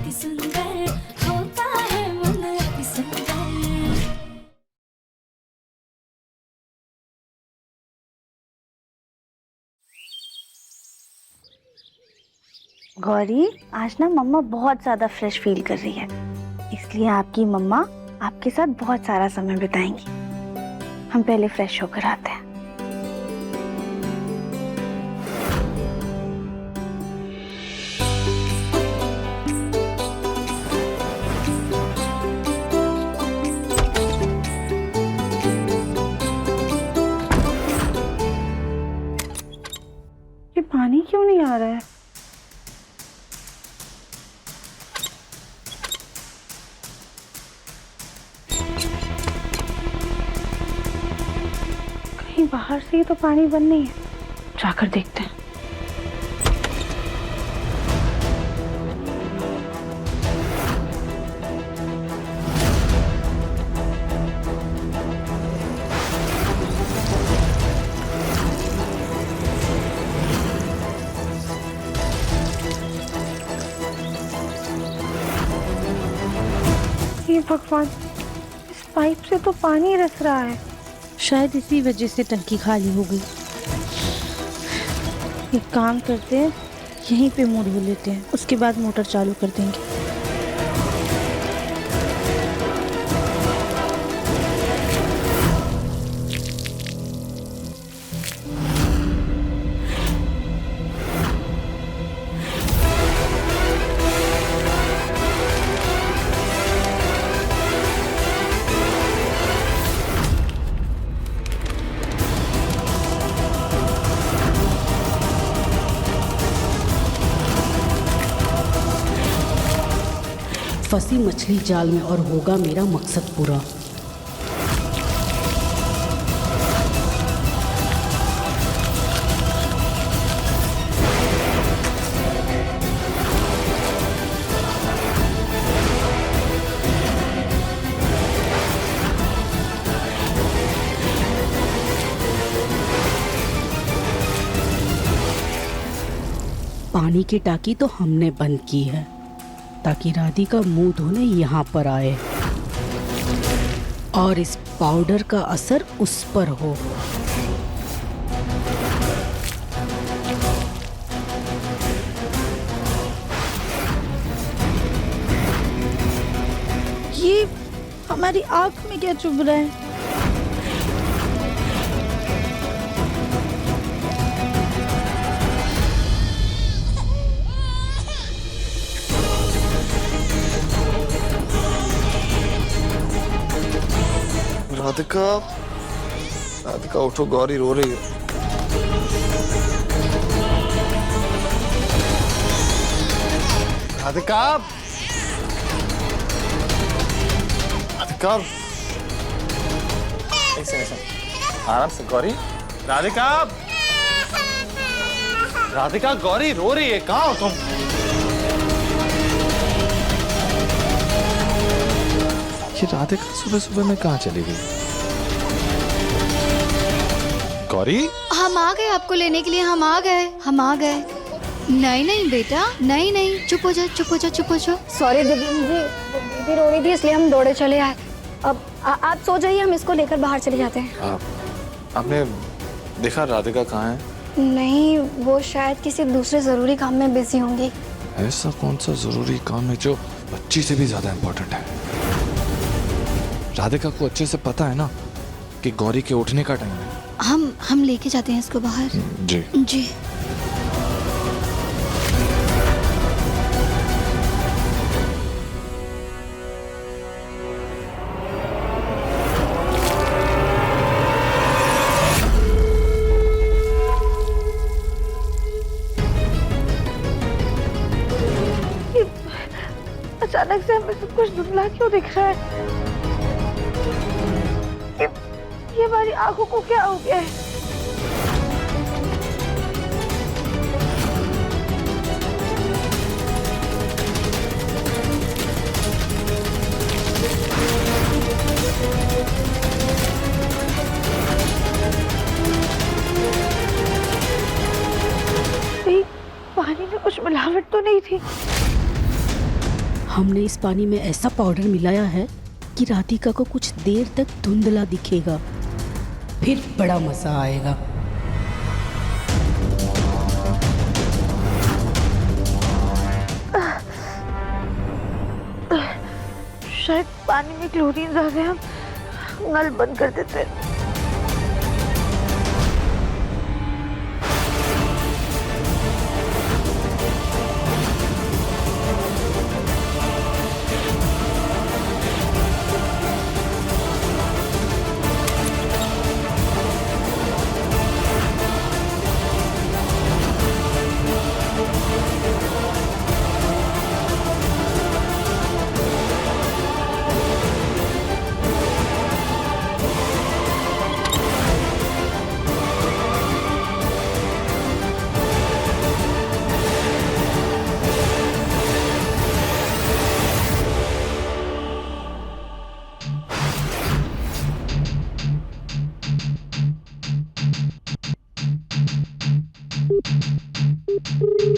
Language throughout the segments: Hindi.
अति सुंदर होता है मन अति सुंदर। गौरी, आज ना मम्मा बहुत ज्यादा फ्रेश फील कर रही है, इसलिए आपकी मम्मा आपके साथ बहुत सारा समय बिताएंगी। हम पहले फ्रेश होकर आते हैं। ये पानी क्यों नहीं आ रहा है? कहीं बाहर से ही तो पानी बंद नहीं है, जाकर देखते हैं। हे भगवान, इस पाइप से तो पानी रिस रहा है। शायद इसी वजह से टंकी खाली हो गई। एक काम करते हैं, यहीं पे मुंह धो लेते हैं, उसके बाद मोटर चालू कर देंगे। फंसी मछली जाल में और होगा मेरा मकसद पूरा। पानी की टाकी तो हमने बंद की है ताकि राधिका मुंह धोने यहाँ पर आए और इस पाउडर का असर उस पर हो। ये हमारी आँख में क्या चुभ रहा है? राधिका, राधिका उठो, गौरी रो रही है। राधिका, राधिका, ऐसे ऐसे आराम से गौरी। राधिका, राधिका, गौरी रो रही है, कहाँ हो तुम? ये राधिका सुबह सुबह में कहाँ चली गई? गौरी, हम आ गए आपको लेने के लिए, हम आ गए। नहीं नहीं बेटा, नहीं नहीं, चुप हो जा, चुप हो जा, चुप हो जा। सॉरी दीदी, दीदी रो रही थी इसलिए हम दौड़े चले आए। अब आप सो जाइए, हम इसको लेकर बाहर चले जाते हैं। आपने देखा राधिका कहाँ है? नहीं, वो शायद किसी दूसरे जरूरी काम में बिजी होंगी। ऐसा कौन सा जरूरी काम है जो बच्ची से भी ज्यादा इम्पोर्टेंट है? राधिका को अच्छे से पता है ना कि गौरी के उठने का टाइम है। हम लेके जाते हैं इसको बाहर। जी जी। अचानक से हमें सब कुछ धुंधला क्यों दिख रहा है? ये हमारी आंखों को क्या हो गया है? पानी में कुछ मिलावट तो नहीं थी? हमने इस पानी में ऐसा पाउडर मिलाया है कि राधिका को कुछ देर तक धुंधला दिखेगा, फिर बड़ा मजा आएगा। शायद पानी में क्लोरीन आ गया, नल बंद कर देते हैं।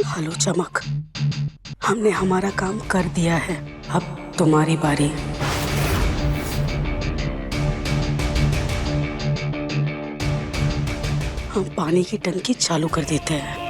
हेलो चमक, हमने हमारा काम कर दिया है, अब तुम्हारी बारी। हम पानी की टंकी चालू कर देते हैं।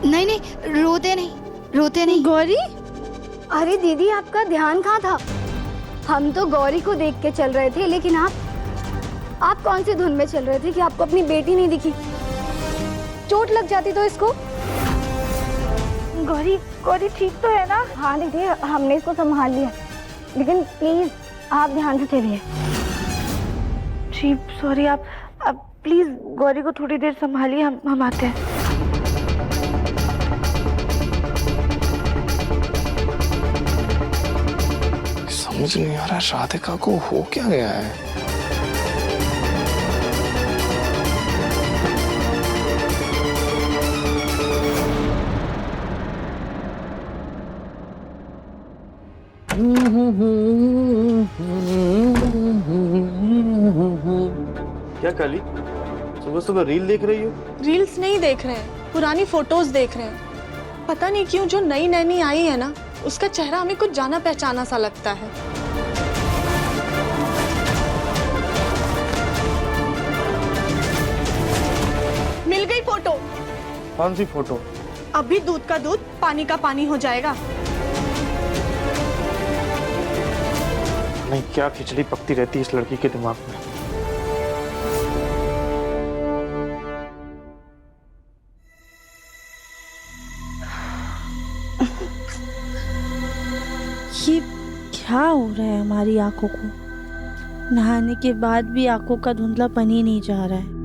नहीं नहीं, रोते नहीं। गौरी, अरे दीदी, आपका ध्यान कहाँ था? हम तो गौरी को देख के चल रहे थे, लेकिन आप कौन सी धुन में चल रहे थे कि आपको अपनी बेटी नहीं दिखी? चोट लग जाती तो इसको। गौरी ठीक तो है ना? हाँ दीदी, हमने इसको संभाल लिया, लेकिन प्लीज आप ध्यान से चलिए। जी सॉरी, आप प्लीज गौरी को थोड़ी देर संभालिए, हम आते हैं। समझ नहीं आ रहा राधिका को हो क्या गया है। क्या काली, सुबह सुबह रील देख रही हो? रील्स नहीं देख रहे हैं, पुरानी फोटोज देख रहे हैं। पता नहीं क्यों जो नई नैनी आई है ना, उसका चेहरा हमें कुछ जाना पहचाना सा लगता है। मिल गई फोटो। कौन सी फोटो? अभी दूध का दूध, पानी का पानी हो जाएगा। नहीं, क्या खिचड़ी पकती रहती है इस लड़की के दिमाग में। ये क्या हो रहा है हमारी आंखों को? नहाने के बाद भी आंखों का धुंधलापन ही नहीं जा रहा है।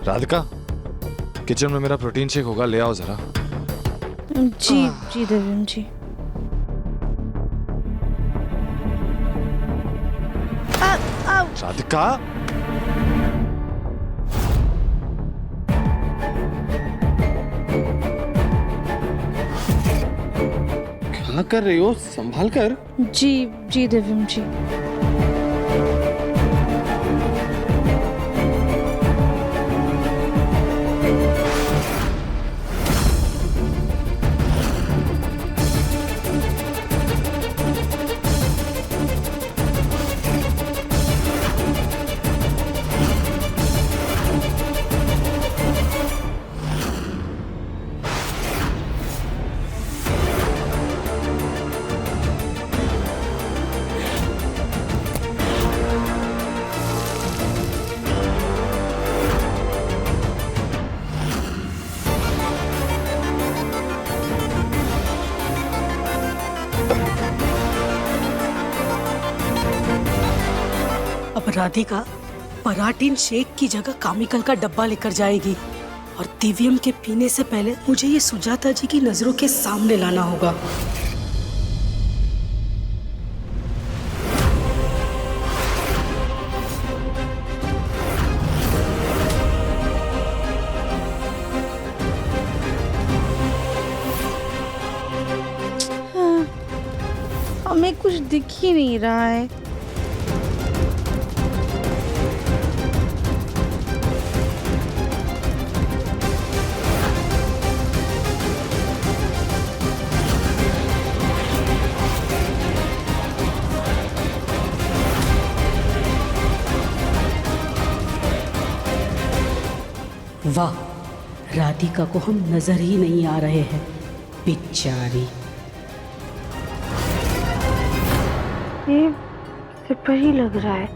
राधिका, किचन में मेरा प्रोटीन शेक होगा, ले आओ जरा। जी देवीन जी। राधिका, क्या कर रही हो? संभाल कर। जी देवीन जी। राधिका पराठीन शेक की जगह कामिकल का डब्बा लेकर जाएगी और दिव्यम के पीने से पहले मुझे ये सुजाता जी की नजरों के सामने लाना होगा। हमें कुछ दिख ही नहीं रहा है। वाह, राधिका को हम नजर ही नहीं आ रहे हैं, बेचारी। ये सिपर ही लग रहा है।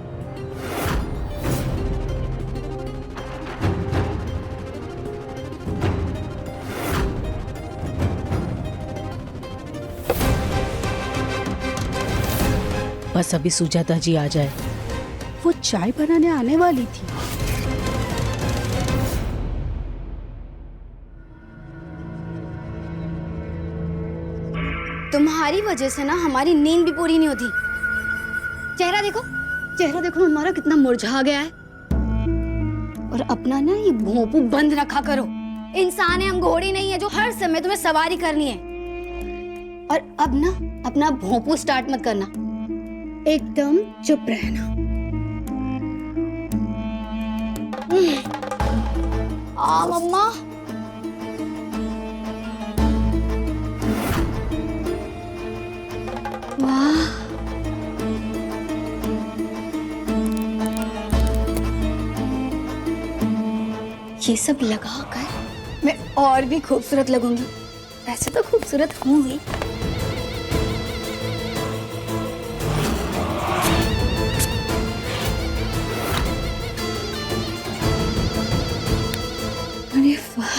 बस अभी सुजाता जी आ जाए, वो चाय बनाने आने वाली थी। तुम्हारी वजह से ना हमारी नींद भी पूरी नहीं होती। चेहरा देखो हमारा कितना मुरझा गया है। और अपना ना ये भोंपू बंद रखा करो। इंसान है हम, घोड़ी नहीं है जो हर समय तुम्हें सवारी करनी है। और अब ना अपना भोंपू स्टार्ट मत करना, एकदम चुप रहना। मम्मा वाह, ये सब लगाकर मैं और भी खूबसूरत लगूंगी। वैसे तो खूबसूरत हूँ ही। अरे वाह,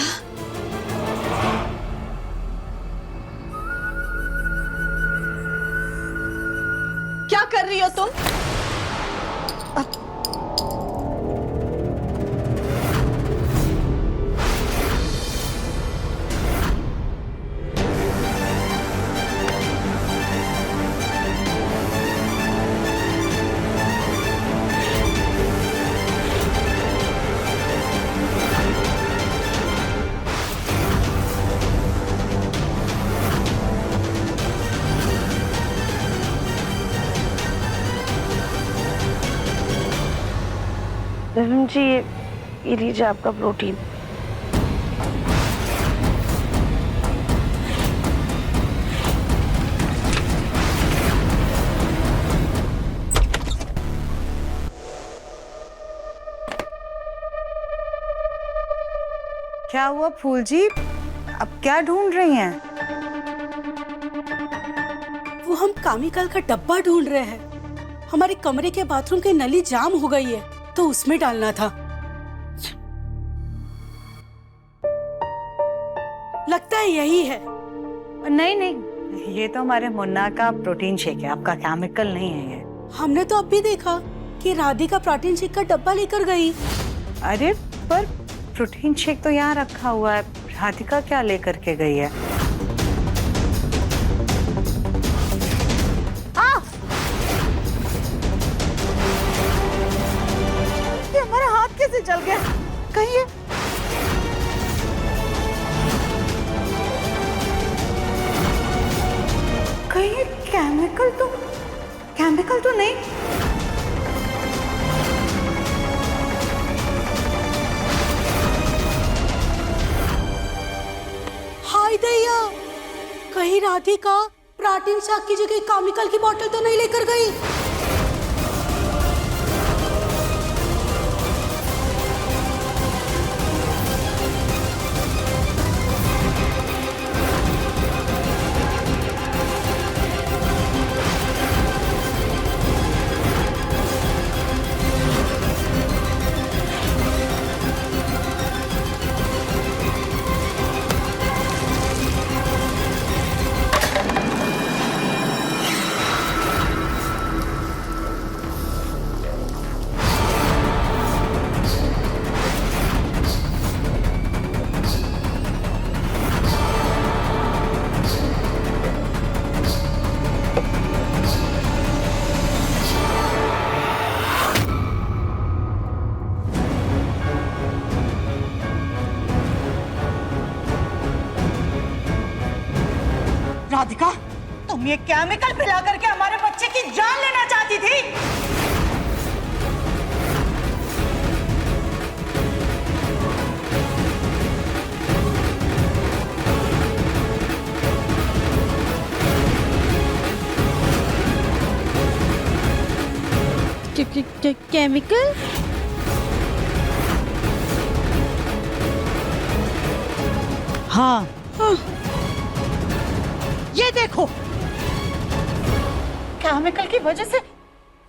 क्या कर रही हो तुम? दिव्यम जी, ये लीजिए आपका प्रोटीन। क्या हुआ फूल जी, अब क्या ढूंढ रही हैं? वो हम कामिकल का डब्बा ढूंढ रहे हैं। हमारे कमरे के बाथरूम की नली जाम हो गई है, तो उसमें डालना था। लगता है यही है। नहीं नहीं, ये तो हमारे मुन्ना का प्रोटीन शेक है, आपका केमिकल नहीं है ये। हमने तो अब भी देखा कि राधिका प्रोटीन शेक का डब्बा लेकर गई। अरे पर प्रोटीन शेक तो यहाँ रखा हुआ है, राधिका क्या लेकर के गई है? ये हमारा हाथ कैसे जल गया? कहीं कहीं केमिकल तो नहीं। हाय दैया, कहीं राधिका प्रोटीन शेक की जगह केमिकल की बोतल तो नहीं लेकर गई? राधिका, तुम ये केमिकल पिला करके हमारे बच्चे की जान लेना चाहती थी। केमिकल? हाँ, ये देखो, केमिकल की वजह से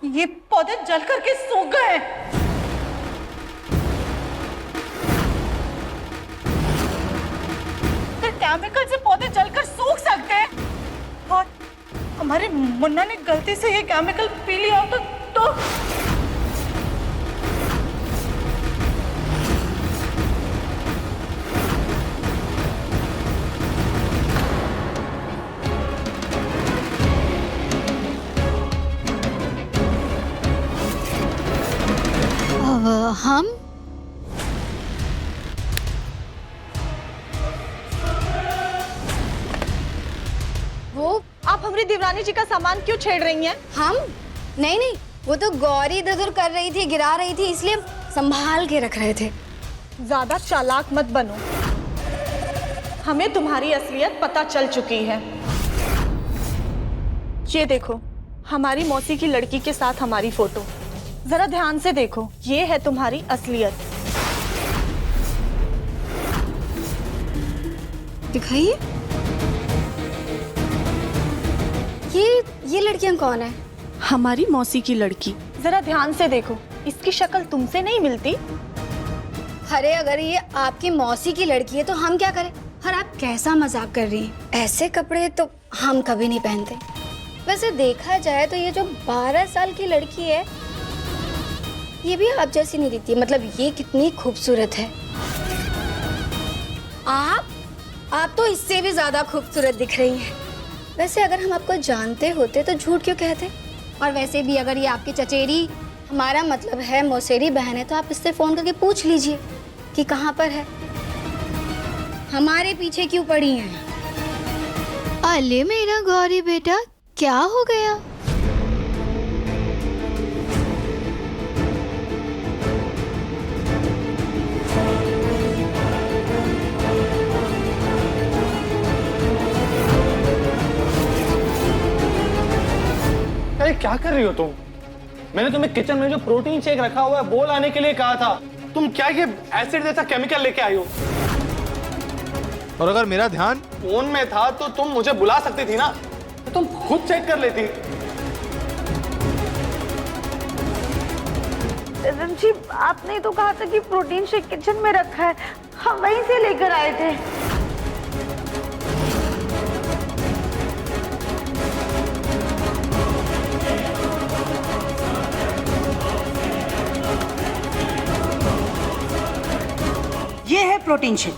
ये पौधे जल करके सूख गए। फिर केमिकल से पौधे जलकर सूख सकते हैं, और हमारे मुन्ना ने गलती से ये केमिकल पी लिया तो हम वो आप हमारी देवरानी जी का सामान क्यों छेड़ रही हैं? हम नहीं, वो तो गौरी इधर उधर कर रही थी, गिरा रही थी, इसलिए संभाल के रख रहे थे। ज्यादा चालाक मत बनो, हमें तुम्हारी असलियत पता चल चुकी है। ये देखो, हमारी मौसी की लड़की के साथ हमारी फोटो, जरा ध्यान से देखो, ये है तुम्हारी असलियत। दिखाइए, ये लड़कियां कौन है? हमारी मौसी की लड़की, जरा ध्यान से देखो, इसकी शक्ल तुमसे नहीं मिलती। अरे अगर ये आपकी मौसी की लड़की है तो हम क्या करें? और आप कैसा मजाक कर रही हैं? ऐसे कपड़े तो हम कभी नहीं पहनते। वैसे देखा जाए तो ये जो 12 साल की लड़की है, ये भी आप जैसी नहीं दिखती। मतलब ये कितनी खूबसूरत है। आप तो इससे भी ज्यादा खूबसूरत दिख रही हैं। वैसे अगर हम आपको जानते होते तो झूठ क्यों कहते? और वैसे भी अगर ये आपकी चचेरी, हमारा मतलब है मौसेरी बहन है, तो आप इससे फोन करके पूछ लीजिए कि कहाँ पर है, हमारे पीछे क्यों पड़ी हैं। अले मेरा गौरी बेटा, क्या हो गया? अरे क्या कर रही हो तुम? मैंने तुम्हें किचन में जो प्रोटीन शेक रखा हुआ है वो लाने के लिए कहा था। तुम क्या ये एसिड जैसा केमिकल लेके आई हो? और अगर मेरा ध्यान फोन में था तो तुम मुझे बुला सकती थी ना, तो तुम खुद चेक कर लेती। जी, आपने तो कहा था कि प्रोटीन शेक किचन में रखा है, हम वहीं से लेकर आए थे। ये है प्रोटीन शेक।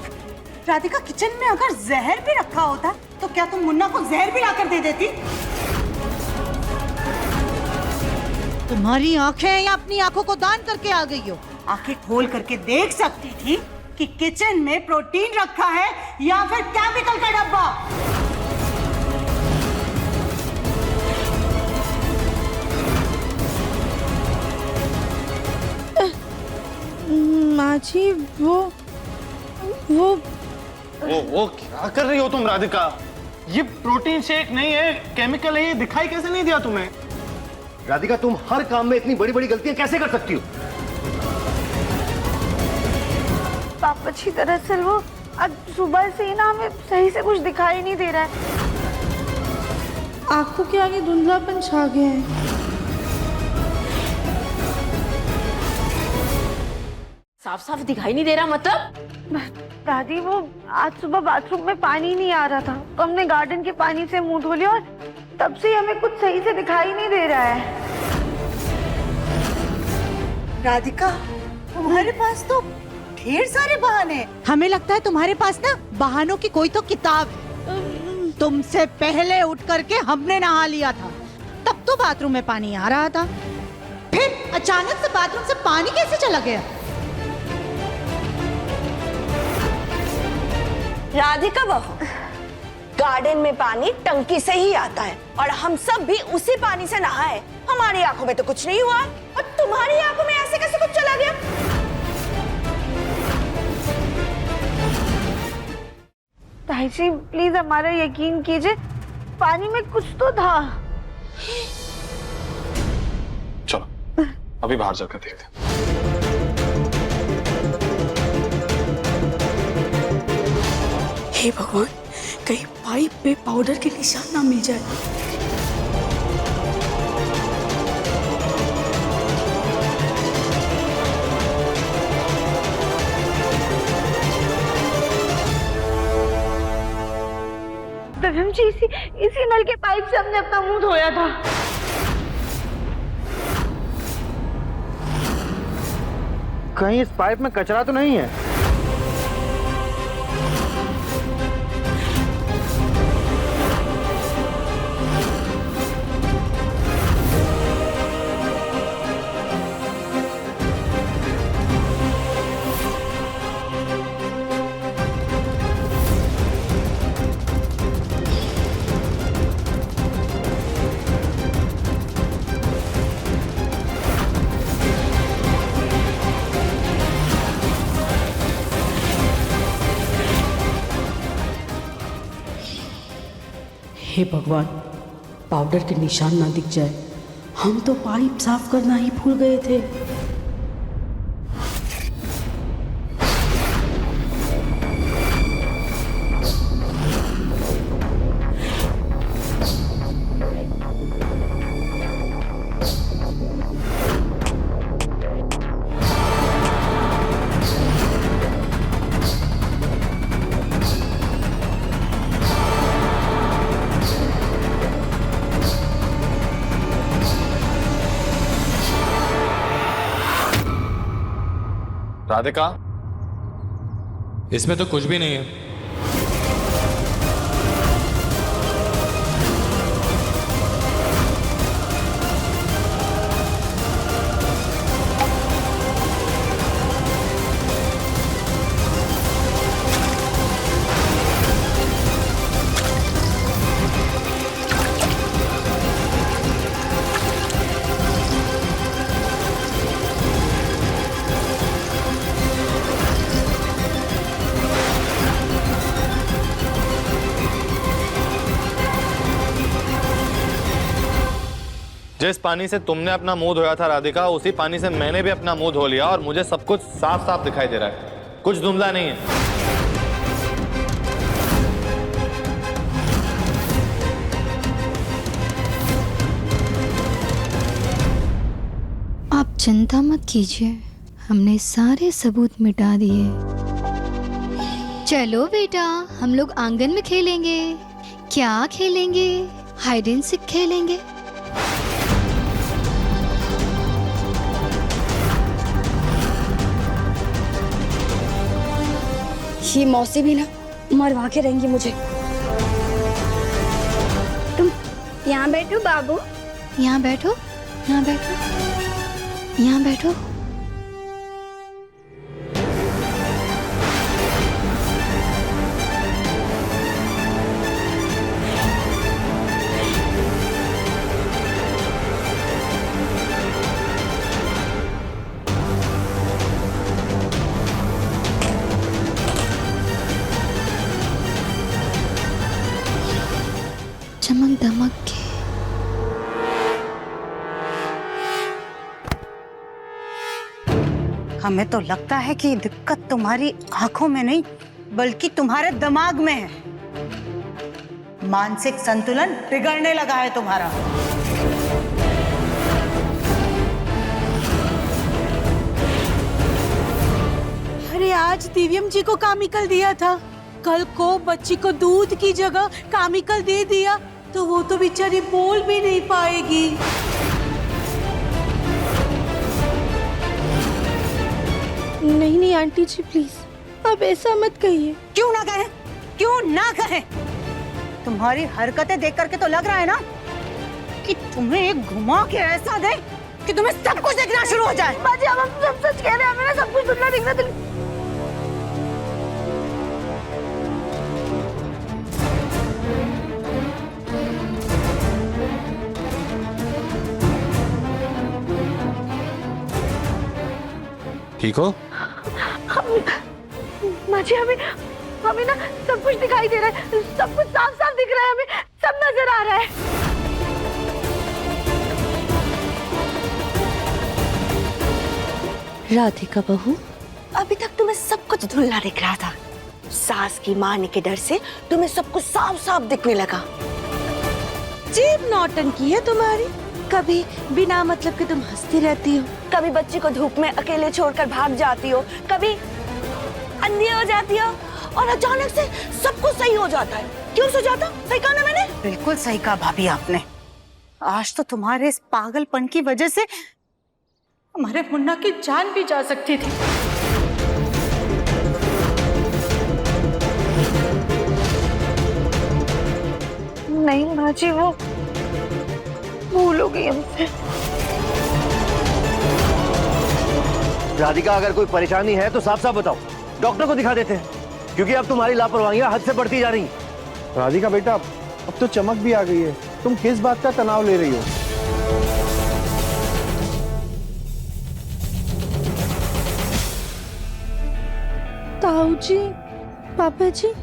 राधिका, किचन में अगर जहर भी रखा होता तो क्या तुम मुन्ना को जहर भी लाकर दे देती? तुम्हारी आंखें या अपनी आंखों को दान करके आ गई हो? आंखें खोल करके देख सकती थी कि किचन में प्रोटीन रखा है या फिर केमिकल का डब्बा। माँ जी, वो क्या कर रही हो तुम राधिका? ये प्रोटीन शेक नहीं है, केमिकल है। ये दिखाई कैसे नहीं दिया तुम्हें? राधिका, तुम हर काम में इतनी बड़ी बड़ी गलतियां कैसे कर सकती हो? पापा जी, दरअसल वो आज सुबह से ही ना हमें सही से कुछ दिखाई नहीं दे रहा है, आंखों के आगे धुंधलापन छा गया है। साफ साफ दिखाई नहीं दे रहा मतलब? दादी, वो आज सुबह बाथरूम में पानी नहीं आ रहा था तो हमने गार्डन के पानी से मुंह धो लिया और तब से हमें कुछ सही से दिखाई नहीं दे रहा है। राधिका, तुम्हारे पास तो ढेर सारे बहाने हैं। हमें लगता है तुम्हारे पास ना बहानों की कोई तो किताब है। तुमसे पहले उठ करके हमने नहा लिया था, तब तो बाथरूम में पानी आ रहा था, फिर अचानक से बाथरूम से पानी कैसे चला गया? राधिका बहू, गार्डन में पानी टंकी से ही आता है और हम सब भी उसी पानी से नहाए। हमारी आंखों में तो कुछ नहीं हुआ और तुम्हारी आंखों में ऐसे कैसे कुछ चला गया? ताई जी प्लीज हमारा यकीन कीजिए, पानी में कुछ तो था। चलो अभी बाहर जाकर देखते हैं। हे भगवान, कहीं पाइप पे पाउडर के निशान ना मिल जाए। दिव्यम जी इसी नल के पाइप से हमने अपना मुंह धोया था। कहीं इस पाइप में कचरा तो नहीं है? हे भगवान, पाउडर के निशान ना दिख जाए। हम तो पाइप साफ करना ही भूल गए थे। राधिका, इसमें तो कुछ भी नहीं है। जिस पानी से तुमने अपना मुंह धोया था राधिका, उसी पानी से मैंने भी अपना मुंह धो लिया और मुझे सब कुछ साफ साफ दिखाई दे रहा है, कुछ धुंधला नहीं है। आप चिंता मत कीजिए, हमने सारे सबूत मिटा दिए। चलो बेटा, हम लोग आंगन में खेलेंगे। क्या खेलेंगे? हाइड एंड सीक खेलेंगे। ये मौसी भी ना मरवा के रहेंगी मुझे। तुम यहाँ बैठो बाबू। यहाँ बैठो, यहाँ बैठो, यहाँ बैठो। चमक दमक के। हमें तो लगता है कि दिक्कत तुम्हारी आंखों में नहीं बल्कि तुम्हारे दिमाग में है। मानसिक संतुलन बिगड़ने लगा है तुम्हारा। अरे आज दिव्यम जी को केमिकल दिया था, कल को बच्ची को दूध की जगह केमिकल दे दिया तो वो तो बेचारी बोल भी नहीं पाएगी। नहीं नहीं आंटी जी प्लीज, अब ऐसा मत कहिए। क्यों ना कहें, क्यों ना कहें? तुम्हारी हरकतें देख करके तो लग रहा है ना कि तुम्हें एक घुमा के ऐसा दे कि तुम्हें सब कुछ देखना शुरू हो जाए। बाजी हम सब सच कह रहे हैं, हमें सब कुछ सुनना देखना दिल। ठीक हो? माँ जी हमें ना सब कुछ दिखाई दे रहा है, सब कुछ साफ साफ दिख रहा है, हमें सब नजर आ रहा है। राधिका बहू, अभी तक तुम्हें सब कुछ धुंधला दिख रहा था। सास की मारने के डर से तुम्हें सब कुछ साफ साफ दिखने लगा। जीभ नौटंकी है तुम्हारी। कभी बिना मतलब के तुम हंसती रहती हो, कभी बच्ची को धूप में अकेले छोड़कर भाग जाती हो, कभी अंधी हो जाती हो, और अचानक से सब कुछ सही हो जाता है। क्यों हो जाता? सही कहा ना मैंने? बिल्कुल सही कहा भाभी आपने। आज तो तुम्हारे इस पागलपन की वजह से हमारे मुन्ना की जान भी जा सकती थी। नहीं माँ जी, वो भूल हो गई हमसे। राधिका, अगर कोई परेशानी है तो साफ साफ बताओ, डॉक्टर को दिखा देते हैं, क्योंकि अब तुम्हारी लापरवाहियां हद से बढ़ती जा रही। राधिका बेटा, अब तो चमक भी आ गई है, तुम किस बात का तनाव ले रही हो? ताऊ जी, पापा जी,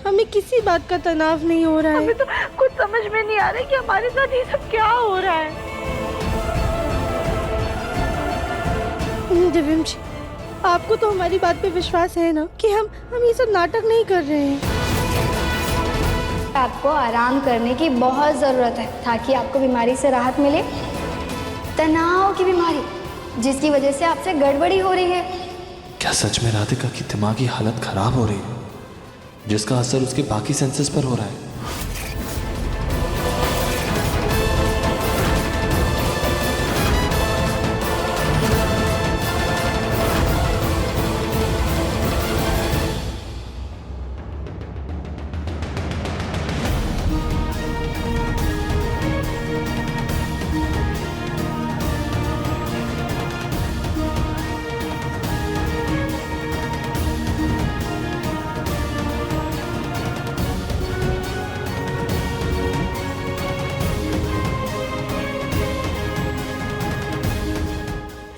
हमें किसी बात का तनाव नहीं हो रहा है। हमें तो कुछ समझ में नहीं आ रहा है कि हमारे साथ ये सब क्या हो रहा है। दिव्यम जी, आपको तो हमारी बात पे विश्वास है ना कि हम ये सब नाटक नहीं कर रहे हैं। आपको आराम करने की बहुत ज़रूरत है ताकि आपको बीमारी से राहत मिले। तनाव की बीमारी जिसकी वजह से आपसे गड़बड़ी हो रही है। क्या सच में राधिका की दिमागी हालत खराब हो रही है, जिसका असर उसके बाकी सेंसेस पर हो रहा है?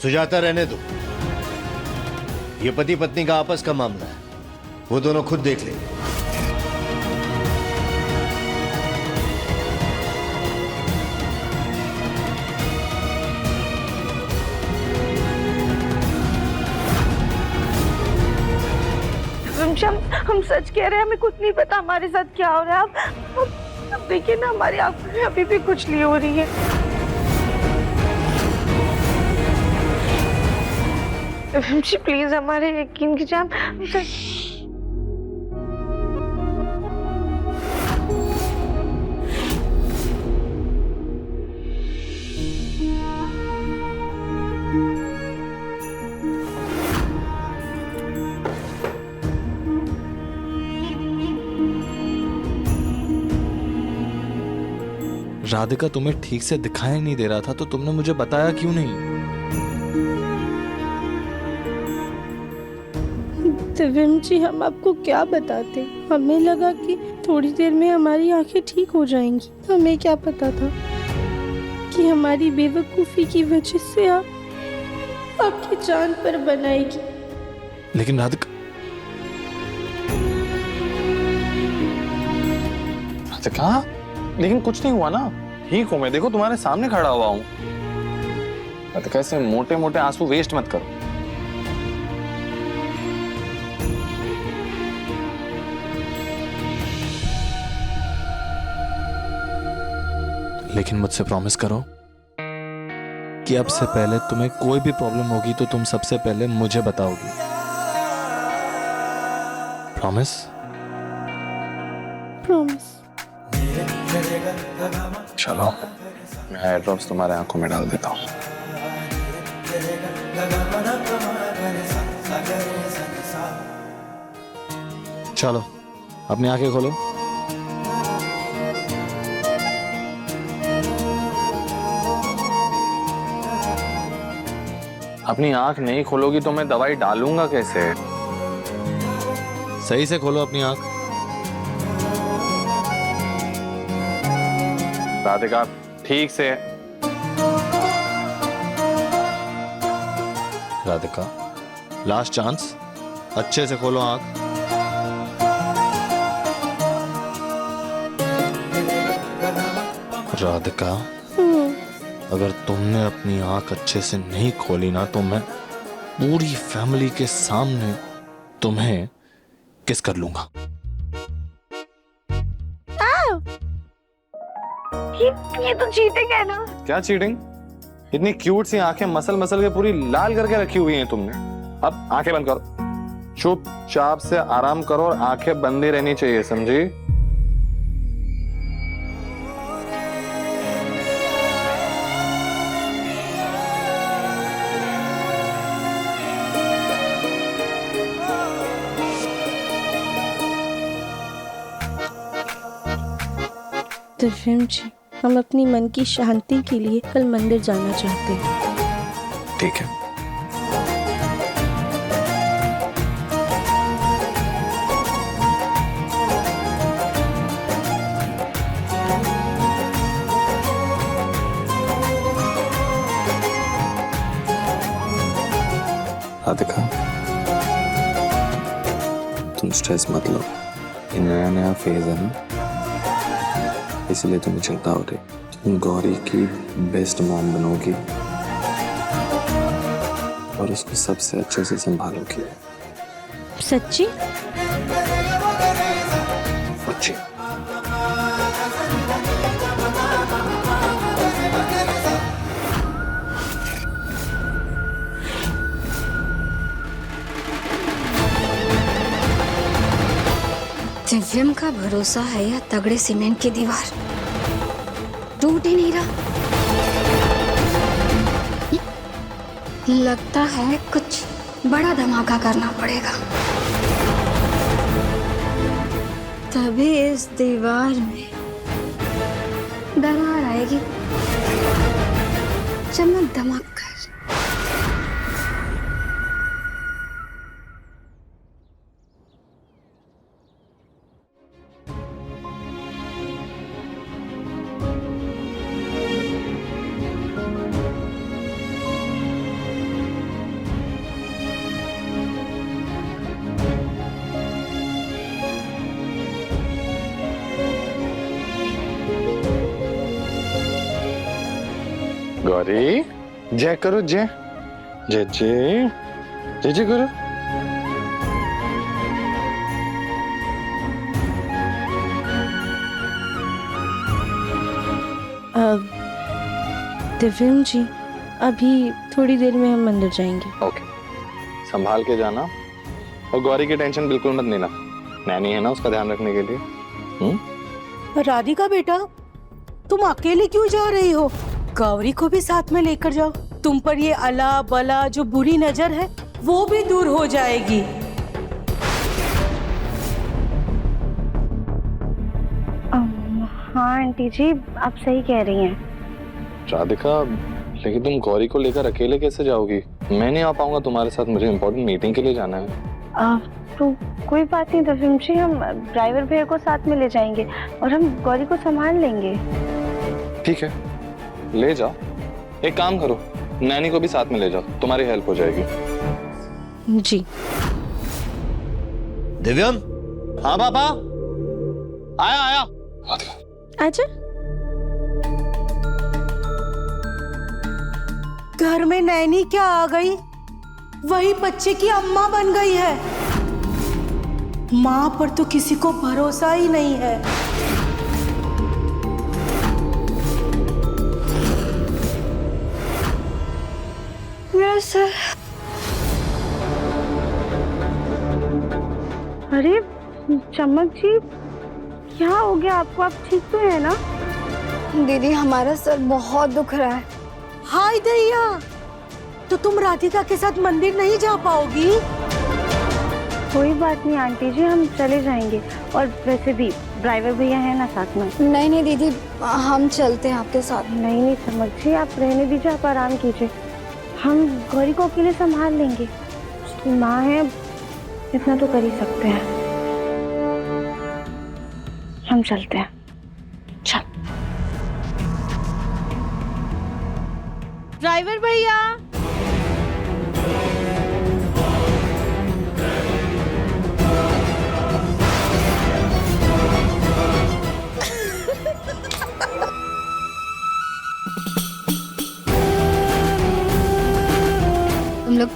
सुजाता, रहने दो। ये पति पत्नी का आपस का मामला है, वो दोनों खुद देख लेंगे। हम सच कह रहे हैं, हमें कुछ नहीं पता हमारे साथ क्या हो रहा है। अब देखिए ना, हमारी आंखों में अभी भी कुछ नहीं हो रही है। जी प्लीज हमारे यकीन कीजिए। राधिका, तुम्हें ठीक से दिखाई नहीं दे रहा था तो तुमने मुझे बताया क्यों नहीं? दिव्यम जी, हम आपको क्या बताते। हमें लगा कि थोड़ी देर में हमारी आंखें ठीक हो जाएंगी। हमें क्या पता था कि हमारी बेवकूफी की वजह से आप आपकी जान पर बनाएगी। लेकिन राधिका, लेकिन कुछ नहीं हुआ ना, ठीक हूं मैं। देखो तुम्हारे सामने खड़ा हुआ हूं। राधिका, ऐसे मोटे मोटे आंसू वेस्ट मत करो। लेकिन मुझसे प्रॉमिस करो कि अब से पहले तुम्हें कोई भी प्रॉब्लम होगी तो तुम सबसे पहले मुझे बताओगी। प्रॉमिस? प्रॉमिस। चलो, मैं हेयर ड्रॉप्स तुम्हारे आंखों में डाल देता हूँ। चलो, अपनी आंखें खोलो। अपनी आंख नहीं खोलोगी तो मैं दवाई डालूंगा कैसे? सही से खोलो अपनी आंख। राधिका, ठीक से। राधिका, लास्ट चांस, अच्छे से खोलो आंख। राधिका, अगर तुमने अपनी आंख अच्छे से नहीं खोली ना तो मैं पूरी फैमिली के सामने तुम्हें किस कर लूंगा। ये तो चीटिंग है ना। क्या चीटिंग? इतनी क्यूट सी आंखें मसल मसल के पूरी लाल करके रखी हुई हैं तुमने। अब आंखें बंद करो, चुपचाप से आराम करो और आंखें बंद ही रहनी चाहिए, समझी? दिव्यम जी, हम अपनी मन की शांति के लिए कल मंदिर जाना चाहते हैं। ठीक है। राधिका, तुम स्ट्रेस मत लो, ये नया नया फेज है ना, इसलिए तुम्हें चिंता हो रही। तुम गौरी की बेस्ट मॉम बनोगी और उसको सबसे अच्छे से संभालोगी। सच्ची? सच्ची। दिव्यम का भरोसा है या तगड़े सीमेंट की दीवार, टूट ही नहीं रहा। लगता है कुछ बड़ा धमाका करना पड़ेगा, तभी इस दीवार में दरार आएगी। चमक धमक कर। गौरी, जय करो, जय जय जय जय जय करो। दिव्यम जी, अभी थोड़ी देर में हम मंदिर जाएंगे। ओके, संभाल के जाना और गौरी की टेंशन बिल्कुल मत लेना, नैनी है ना उसका ध्यान रखने के लिए। राधिका बेटा, तुम अकेले क्यों जा रही हो? गौरी को भी साथ में लेकर जाओ, तुम पर ये अला बला जो बुरी नजर है वो भी दूर हो जाएगी। हाँ आंटी जी, आप सही कह रही हैं। राधिका, लेकिन तुम गौरी को लेकर अकेले कैसे जाओगी? मैं नहीं आ पाऊंगा तुम्हारे साथ, मुझे इम्पोर्टेंट मीटिंग के लिए जाना है। तो कोई बात नहीं दिव्यम जी, हम ड्राइवर भैया को साथ में ले जाएंगे और हम गौरी को संभाल लेंगे। ठीक है, ले जाओ। एक काम करो, नैनी को भी साथ में ले जाओ, तुम्हारी हेल्प हो जाएगी। जी। दिव्यम, हाँ पापा, आया आया। आजा। घर में नैनी क्या आ गई, वही बच्चे की अम्मा बन गई है। माँ पर तो किसी को भरोसा ही नहीं है। सर, अरे चमक जी, क्या हो गया आपको? आप ठीक तो है ना? दीदी, हमारा सर बहुत दुख रहा है। हाय दैया, तो तुम राधिका के साथ मंदिर नहीं जा पाओगी? कोई बात नहीं आंटी जी, हम चले जाएंगे। और वैसे भी ड्राइवर भैया है ना साथ में। नहीं नहीं दीदी, हम चलते हैं आपके साथ। नहीं नहीं चमक जी, आप रहने दीजिए, आप आराम कीजिए, हम गौरी को अकेले संभाल लेंगे। उसकी माँ है, इतना तो कर ही सकते हैं। हम चलते हैं। चल। ड्राइवर भैया,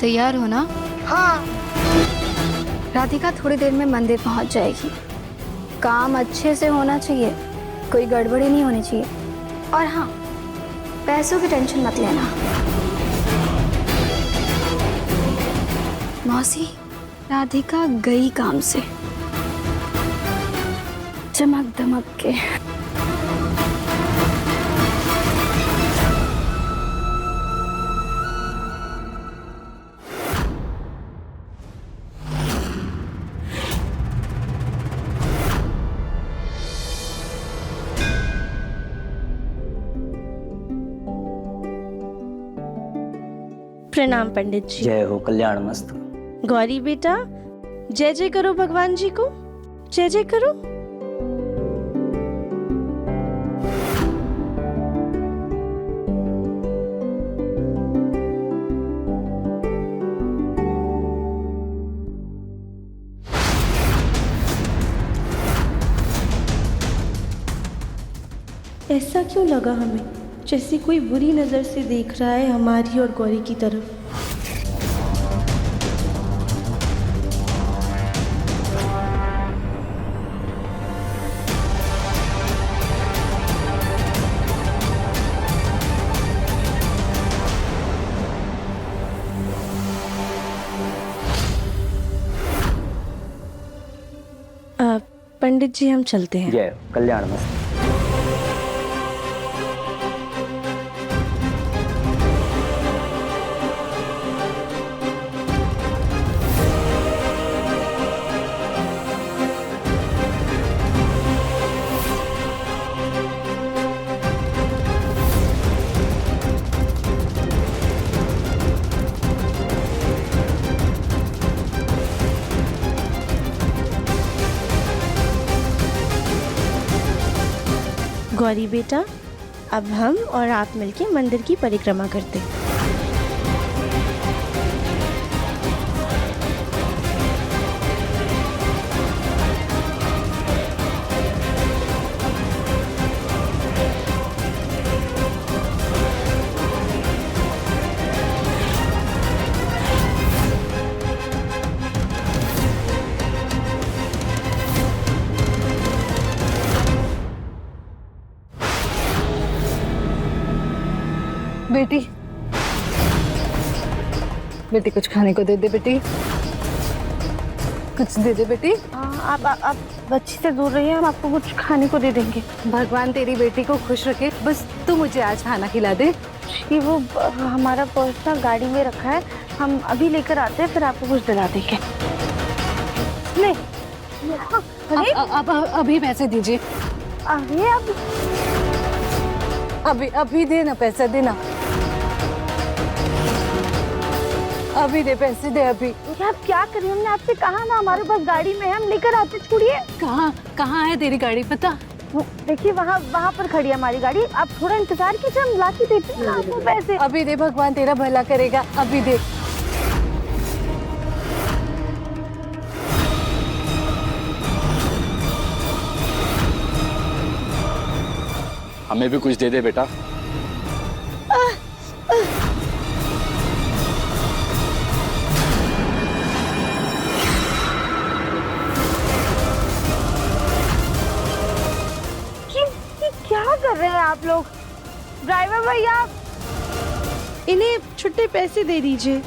तैयार हो ना? हाँ। राधिका थोड़ी देर में मंदिर पहुंच जाएगी। काम अच्छे से होना चाहिए, कोई गड़बड़ी नहीं होनी चाहिए। और हाँ, पैसों की टेंशन मत लेना। मौसी, राधिका गई काम से चमक दमक के। प्रणाम पंडित जी। जय हो, कल्याण मस्त। गौरी बेटा, जय जय करो भगवान जी को, जय जय करो। ऐसा क्यों लगा हमें जैसे कोई बुरी नजर से देख रहा है हमारी और गौरी की तरफ। पंडित जी, हम चलते हैं। जय हो, कल्याण मस्त। गौरी बेटा, अब हम और आप मिलके मंदिर की परिक्रमा करते हैं। बेटी, बेटी कुछ खाने को दे दे बेटी, कुछ दे दे बेटी। आप बच्ची से दूर रहिए, हम आपको कुछ खाने को दे देंगे। भगवान तेरी बेटी को खुश रखे, बस तू मुझे आज खाना खिला दे। कि वो हमारा पर्स ना गाड़ी में रखा है, हम अभी लेकर आते हैं, फिर आपको कुछ दिला देंगे। नहीं, अभी पैसे दीजिए। अरे अभी देना, पैसा देना, अभी दे, पैसे दे अभी। आप क्या करिए, हमने आपसे कहा ना हमारे पास गाड़ी में है, हम लेकर आते। छोड़िए। कहाँ है तेरी गाड़ी? पता देखिए, वहाँ पर खड़ी है हमारी गाड़ी। आप थोड़ा इंतजार कीजिए, हम ला के देते हैं आपको पैसे। अभी दे, भगवान तेरा भला करेगा, अभी दे। हमें भी कुछ दे दे बेटा। क्या कर रहे हैं आप लोग? ड्राइवर भैया, इन्हें छुट्टे पैसे दे दीजिए।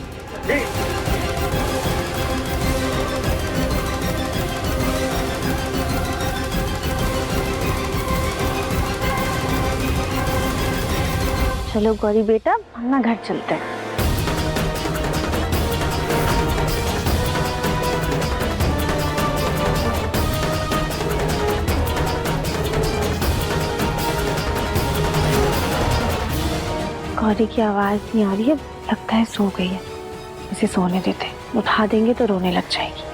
चलो गौरी बेटा, हम ना घर चलते हैं। गौरी की आवाज नहीं आ रही है, लगता है सो गई है। इसे सोने देते, उठा देंगे तो रोने लग जाएगी।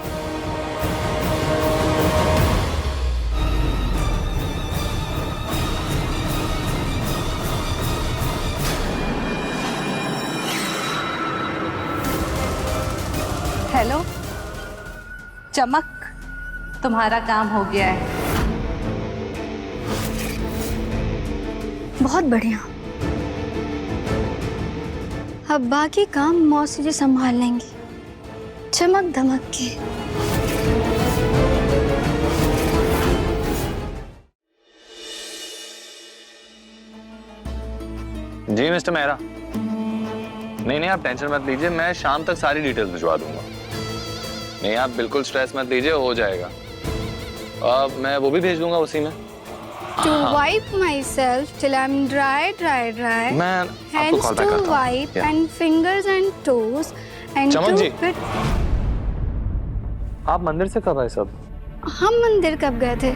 हेलो चमक, तुम्हारा काम हो गया है। बहुत बढ़िया। अब बाकी काम मौसी जी संभाल लेंगी चमक धमक के। जी मिस्टर मेहरा, नहीं आप टेंशन मत लीजिए, मैं शाम तक सारी डिटेल्स भिजवा दूंगा। नहीं आप बिल्कुल स्ट्रेस मत लीजिए, हो जाएगा। मैं वो भी भेज दूंगा उसी में। To wipe myself till I'm dry. मैं आपको Hands कॉल बैक to करता हूँ। wipe and fingers and toes and चमक to जी। put... आप मंदिर से कब आए सब? हम मंदिर कब गए थे?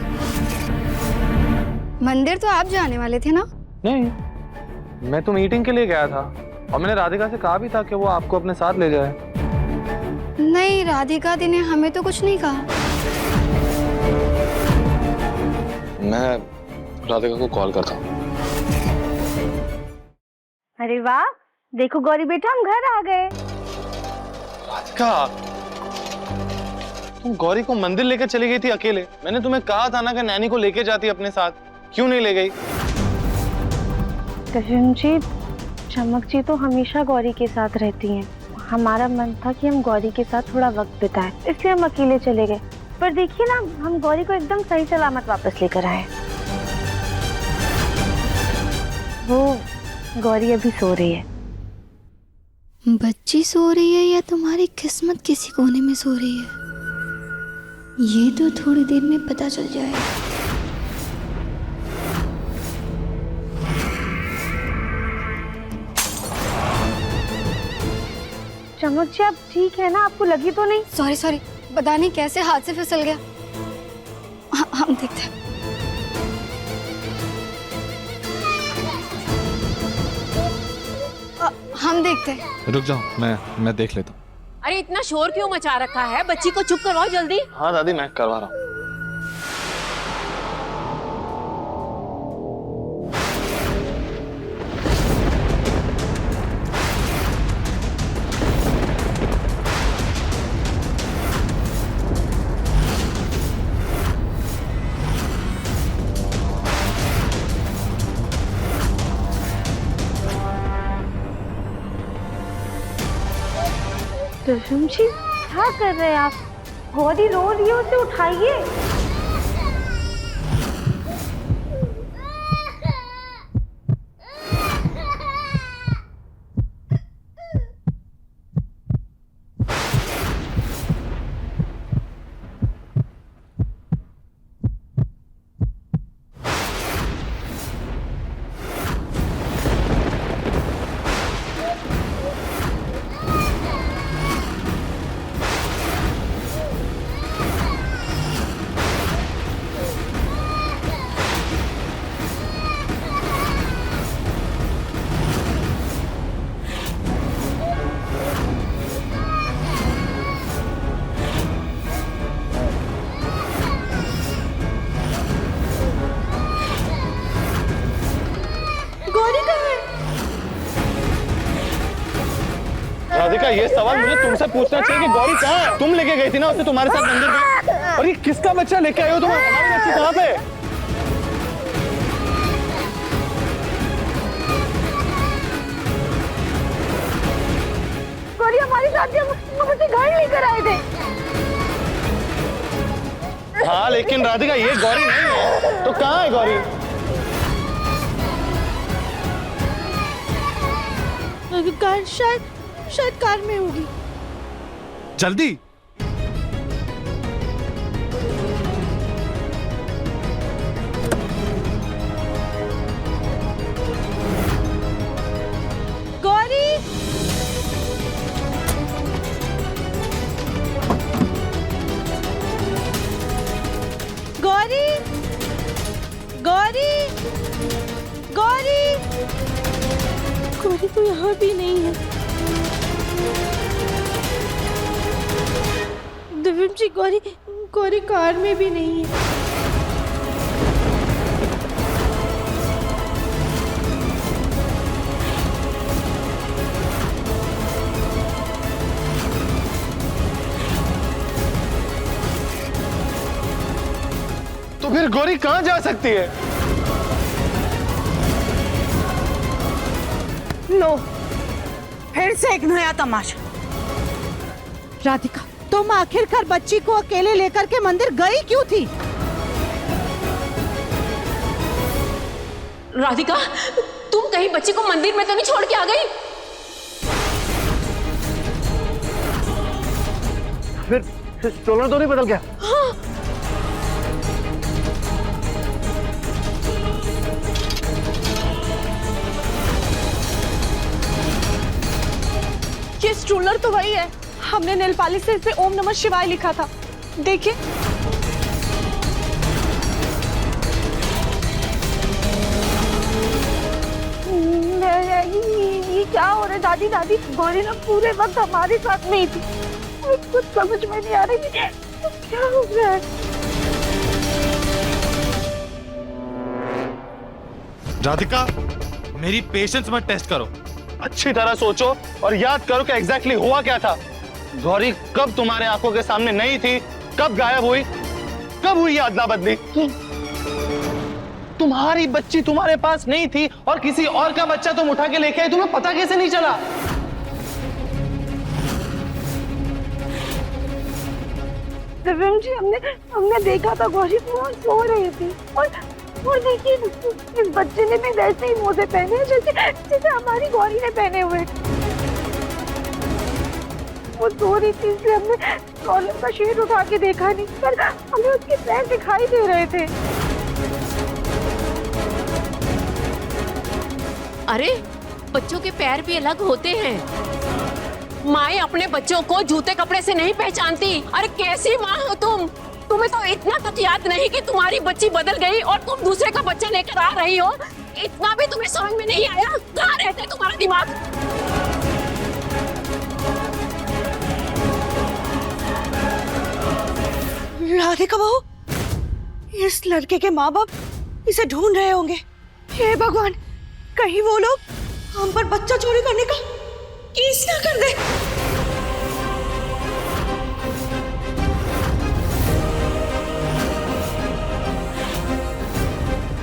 मंदिर तो आप जाने वाले थे ना? नहीं, मैं तो मीटिंग के लिए गया था और मैंने राधिका से कहा भी था कि वो आपको अपने साथ ले जाए। नहीं, राधिका दी ने हमें तो कुछ नहीं कहा। मैं राधिका को कॉल करता हूँ। अरे वाह, देखो गौरी बेटा हम घर आ गए। राधिका, तुम गौरी को मंदिर लेकर चली गई थी अकेले। मैंने तुम्हें कहा था ना कि नैनी को लेके जाती अपने साथ, क्यों नहीं ले गई? दशम जी, चमक जी तो हमेशा गौरी के साथ रहती हैं। हमारा मन था कि हम गौरी के साथ थोड़ा वक्त बिताएं, इसलिए हम अकेले चले गए। पर देखिए ना, हम गौरी को एकदम सही सलामत वापस लेकर आए। वो गौरी अभी सो रही है। बच्ची सो रही है या तुम्हारी किस्मत किसी कोने में सो रही है, ये तो थोड़ी देर में पता चल जाएगा। चमक जी आप ठीक है ना? आपको लगी तो नहीं? सॉरी, पता नहीं कैसे हाथ से फिसल गया। हम देखते हैं। हम देखते हैं। रुक जाओ, मैं देख लेता हूँ। अरे इतना शोर क्यों मचा रखा है? बच्ची को चुप करवाओ जल्दी। हाँ दादी, मैं करवा रहा हूँ। दशम जी क्या कर रहे हैं आप? गौरी रो रही है, उसे उठाइए। राधिका, ये सवाल मुझे तुमसे पूछना चाहिए कि गौरी कहाँ है? तुम लेके गई थी ना उसे तुम्हारे साथ मंदिर में। और ये किसका बच्चा लेके आए हो तुम? हमारी बच्ची कहाँ पे? गौरी हमारे साथ हम उसे घर लेकर आए थे। हाँ लेकिन राधिका, ये गौरी नहीं है, तो कहाँ है गौरी? कार शायद कार में होगी। जल्दी। गौरी, गौरी, गौरी, गौरी, गौरी तो यहाँ भी नहीं है। दिव्यम जी, गौरी कार में भी नहीं है। तो फिर गौरी कहाँ जा सकती है? नो, फिर से एक नया तमाशा। राधिका, तुम आखिरकार बच्ची को अकेले लेकर के मंदिर गई क्यों थी? राधिका, तुम कहीं बच्ची को मंदिर में तो नहीं छोड़ के आ गई? फिर स्ट्रोलर तो नहीं बदल गया? हाँ। ये स्ट्रोलर तो वही है, हमने नेल पॉलिश से इस पे ओम नमः शिवाय लिखा था। देखिए। ये क्या हो रहा है दादी? दादी गौरी ना पूरे वक्त हमारे साथ में ही थी, कुछ समझ में नहीं आ रही क्या हो रहा है। राधिका, मेरी पेशेंस मत टेस्ट करो। अच्छी तरह सोचो और याद करो कि एग्जैक्टली हुआ क्या था। गौरी कब तुम्हारे आंखों के सामने नहीं थी, कब गायब हुई, कब हुई अदला बदली? तुम्हारी बच्ची तुम्हारे पास नहीं थी और किसी और का बच्चा तुम उठा के लेके आए, तुम्हें पता कैसे नहीं चला? दिव्यम जी, हमने देखा था गौरी बहुत सो रही थी और देखिए इस बच्चे ने भी वैसे ही मोजे पहने हैं जैसे हमारी गौरी ने पहने हुए। वो सो रही थी इसलिए हमने कॉलर का शेड उठा के देखा नहीं, पर हमें उसके पैर दिखाई दे रहे थे। अरे बच्चों के पैर भी अलग होते हैं। माएं अपने बच्चों को जूते कपड़े से नहीं पहचानती। अरे कैसी माँ हो तुम? तुम्हें तो इतना तक याद नहीं कि तुम्हारी बच्ची बदल गई और तुम दूसरे का बच्चा लेकर आ रही हो? इतना भी तुम्हें समझ में नहीं आया? कहाँ रहता है तुम्हारा दिमाग? राधिका बहू, इस लड़के के माँ बाप इसे ढूंढ रहे होंगे। हे भगवान, कहीं वो लोग हम पर बच्चा चोरी करने का केस ना कर दे।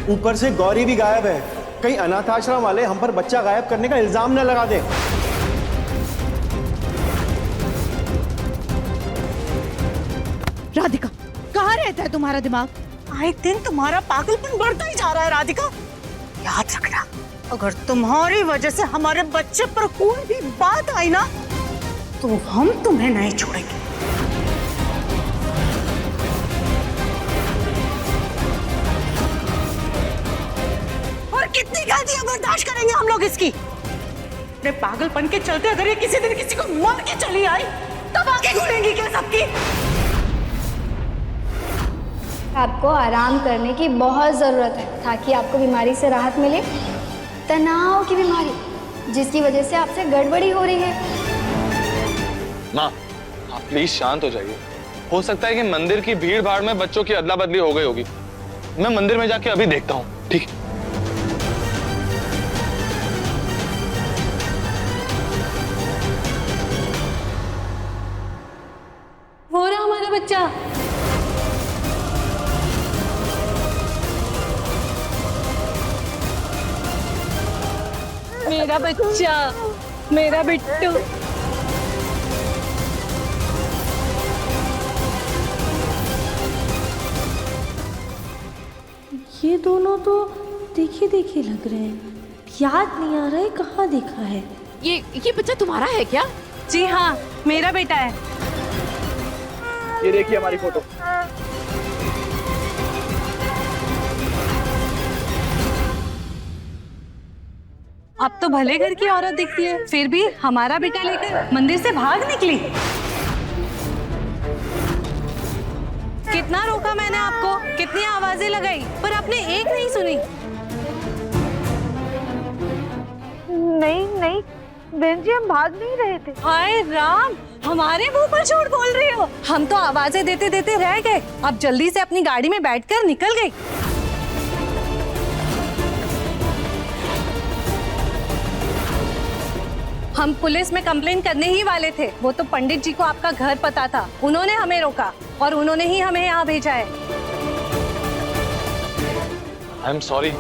ऊपर से गौरी भी गायब है, कहीं अनाथ आश्रम वाले हम पर बच्चा गायब करने का इल्जाम न लगा दे। राधिका, कहाँ रहता है तुम्हारा दिमाग? आए दिन तुम्हारा पागलपन बढ़ता ही जा रहा है राधिका। याद रखना, अगर तुम्हारी वजह से हमारे बच्चे पर कोई भी बात आई ना, तो हम तुम्हें नहीं छोड़ेंगे। और कितनी गलतियां बर्दाश्त करेंगे हम लोग इसकी? अपने पागलपन के चलते अगर ये किसी दिन किसी को मार के चली आई, तब आगे घूमेंगी क्या सबकी? आपको आराम करने की बहुत ज़रूरत है ताकि आपको बीमारी से राहत मिले। तनाव की बीमारी जिसकी वजह से आपसे गड़बड़ी हो रही है। माँ, आप प्लीज शांत हो जाइए। हो सकता है कि मंदिर की भीड़ भाड़ में बच्चों की अदला बदली हो गई होगी। मैं मंदिर में जाके अभी देखता हूँ, ठीक? हो रहा हमारा बच्चा। मेरा बच्चा, मेरा बिट्टू। ये दोनों तो देखे देखे लग रहे हैं, याद नहीं आ रहा है कहाँ देखा है। ये बच्चा तुम्हारा है क्या? जी हाँ, मेरा बेटा है। ये देखिए हमारी फोटो। अब तो भले घर की औरत दिखती है, फिर भी हमारा बेटा लेकर मंदिर से भाग निकली। कितना रोका मैंने आपको, कितनी आवाजें लगाई, पर आपने एक नहीं सुनी। नहीं बहन जी, हम भाग नहीं रहे थे। हाय राम, हमारे मुंह पर झूठ बोल रही हो। हम तो आवाजें देते देते रह गए, अब जल्दी से अपनी गाड़ी में बैठकर निकल गई। हम पुलिस में कंप्लेन करने ही वाले थे। वो तो पंडित जी को आपका घर पता था, उन्होंने हमें रोका और उन्होंने ही हमें यहाँ भेजा है। आई एम सॉरी,